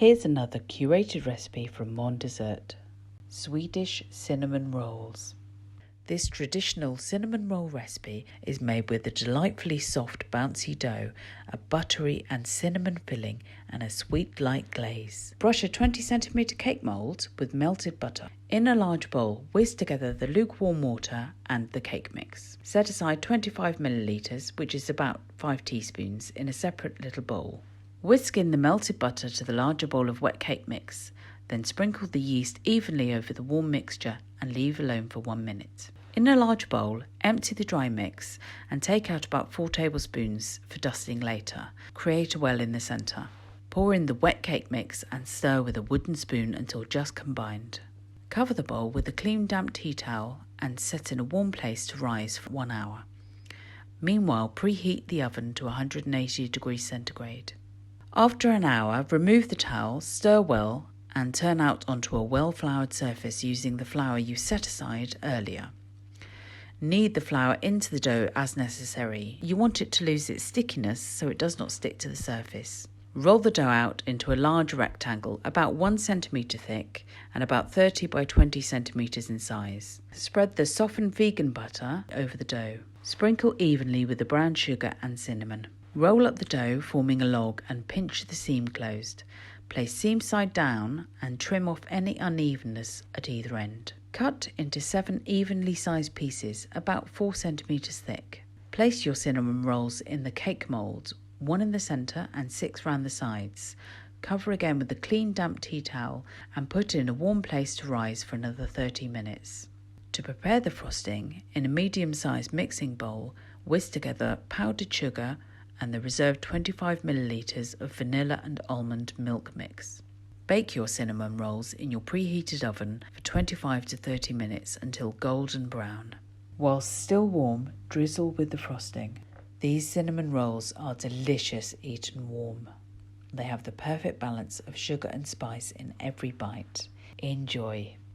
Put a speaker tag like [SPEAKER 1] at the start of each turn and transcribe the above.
[SPEAKER 1] Here's another curated recipe from Mon Dessert. Swedish Cinnamon Rolls. This traditional cinnamon roll recipe is made with a delightfully soft bouncy dough, a buttery and cinnamon filling and a sweet light glaze. Brush a 20cm cake mould with melted butter. In a large bowl, whisk together the lukewarm water and the cake mix. Set aside 25 millilitres, which is about 5 teaspoons, in a separate little bowl. Whisk in the melted butter to the larger bowl of wet cake mix, then sprinkle the yeast evenly over the warm mixture and leave alone for 1 minute. In a large bowl, empty the dry mix and take out about 4 tablespoons for dusting later. Create a well in the centre. Pour in the wet cake mix and stir with a wooden spoon until just combined. Cover the bowl with a clean damp tea towel and set in a warm place to rise for 1 hour. Meanwhile, preheat the oven to 180 degrees centigrade. After an hour, remove the towel, stir well, and turn out onto a well-floured surface using the flour you set aside earlier. Knead the flour into the dough as necessary. You want it to lose its stickiness so it does not stick to the surface. Roll the dough out into a large rectangle about 1 centimetre thick and about 30 by 20 centimetres in size. Spread the softened vegan butter over the dough. Sprinkle evenly with the brown sugar and cinnamon. Roll up the dough, forming a log, and pinch the seam closed. Place seam side down and trim off any unevenness at either end. Cut into 7 evenly sized pieces, about 4 centimetres thick. Place your cinnamon rolls in the cake mould, 1 in the centre and 6 round the sides. Cover again with a clean damp tea towel and put in a warm place to rise for another 30 minutes. To prepare the frosting, in a medium-sized mixing bowl, whisk together powdered sugar and the reserved 25 millilitres of vanilla and almond milk mix. Bake your cinnamon rolls in your preheated oven for 25 to 30 minutes until golden brown. Whilst still warm, drizzle with the frosting. These cinnamon rolls are delicious eaten warm. They have the perfect balance of sugar and spice in every bite. Enjoy!